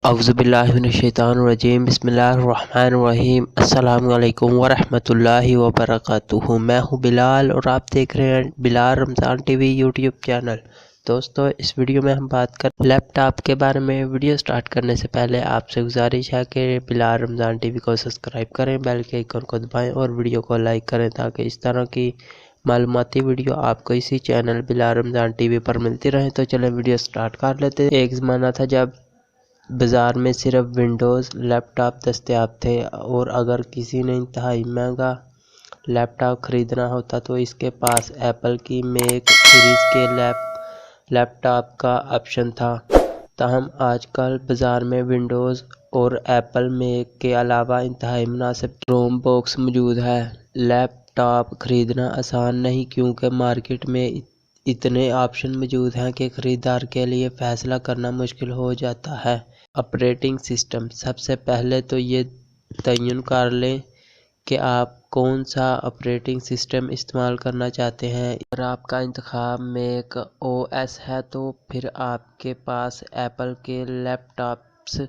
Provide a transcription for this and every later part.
اعوذ باللہ من الشیطان الرجیم، بسم اللہ الرحمن الرحیم۔ السلام علیکم ورحمۃ اللہ وبرکاتہ۔ میں ہوں بلال اور آپ دیکھ رہے ہیں بلال رمضان ٹی وی یوٹیوب چینل۔ دوستو، اس ویڈیو میں ہم بات کر لیپ ٹاپ کے بارے میں۔ ویڈیو سٹارٹ کرنے سے پہلے آپ سے گزارش ہے کہ بلال رمضان ٹی وی کو سبسکرائب کریں، بیل کے آئیکن کو دبائیں اور ویڈیو کو لائک کریں تاکہ اس طرح کی معلوماتی ویڈیو آپ کو اسی چینل بلال رمضان ٹی وی پر ملتی رہیں۔ تو چلیں ویڈیو سٹارٹ کر لیتے ہیں۔ ایک زمانہ تھا جب بازار میں صرف ونڈوز لیپ ٹاپ دستیاب تھے، اور اگر کسی نے انتہائی مہنگا لیپ ٹاپ خریدنا ہوتا تو اس کے پاس ایپل کی میک سیریز کے لیپ ٹاپ کا آپشن تھا۔ تاہم آج کل بازار میں ونڈوز اور ایپل میک کے علاوہ انتہائی مناسب کروم باکس موجود ہے۔ لیپ ٹاپ خریدنا آسان نہیں، کیونکہ مارکیٹ میں اتنے آپشن موجود ہیں کہ خریدار کے لیے فیصلہ کرنا مشکل ہو جاتا ہے۔ آپریٹنگ سسٹم: سب سے پہلے تو یہ تعین کر لیں کہ آپ کون سا آپریٹنگ سسٹم استعمال کرنا چاہتے ہیں۔ اگر آپ کا انتخاب میک او ایس ہے تو پھر آپ کے پاس ایپل کے لیپ ٹاپس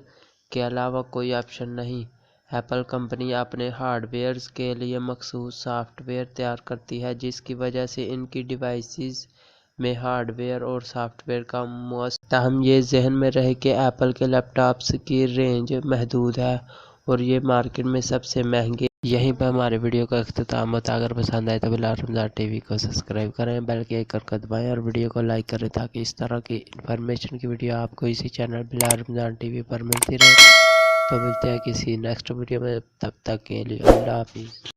کے علاوہ کوئی آپشن نہیں۔ ایپل کمپنی اپنے ہارڈ ویئرز کے لیے مخصوص سافٹ ویئر تیار کرتی ہے، جس کی وجہ سے ان کی ڈیوائسز میں ہارڈ ویئر اور سافٹ ویئر کا مؤثر۔ تاہم یہ ذہن میں رہے کہ ایپل کے لیپ ٹاپس کی رینج محدود ہے اور یہ مارکیٹ میں سب سے مہنگے۔ یہیں پہ ہمارے ویڈیو کا اختتام ہوتا ہے۔ اگر پسند آئے تو بلال رمضان ٹی وی کو سبسکرائب کریں، بیل کے آئیکن کو دبائیں اور ویڈیو کو لائک کریں تاکہ اس طرح کی انفارمیشن کی ویڈیو آپ کو اسی چینل بلال رمضان ٹی وی پر ملتی رہے۔ تو ملتے ہیں کسی نیکسٹ ویڈیو میں، تب تک کے لیے اللہ حافظ۔